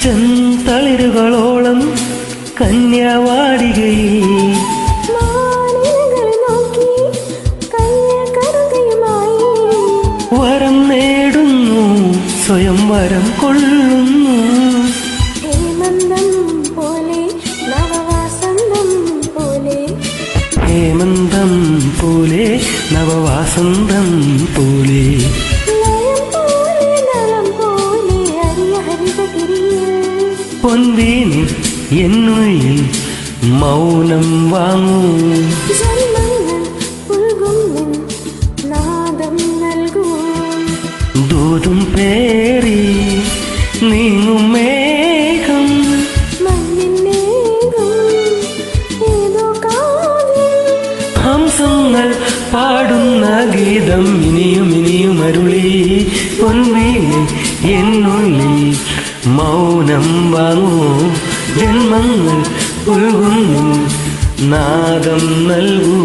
ചെന്തളിരുകളോളം കന്യാവാടികയിൽ വരം നേടുന്നു, സ്വയം വരം കൊള്ളുന്നു. ഹേമന്തം പോലെ നവവാസന്തം പോലെ, ഹേമന്തം പോലെ നവവാസന്തം പോലെ, പൊൻവീണി എന്നുള്ളിൽ മൗനം വാങ്ങൂ. ദൂതും പേറി നീങ്ങും മേഘം, ഹംസങ്ങൾ പാടുന്ന ഗീതം ഇനിയും ഇനിയും അരുളി. പൊൻവീണി എന്നുള്ളിൽ മൗനം വാങ്ങൂ. ജന്മങ്ങൾ പുൽകുന്നു, നാദം നൽകൂ.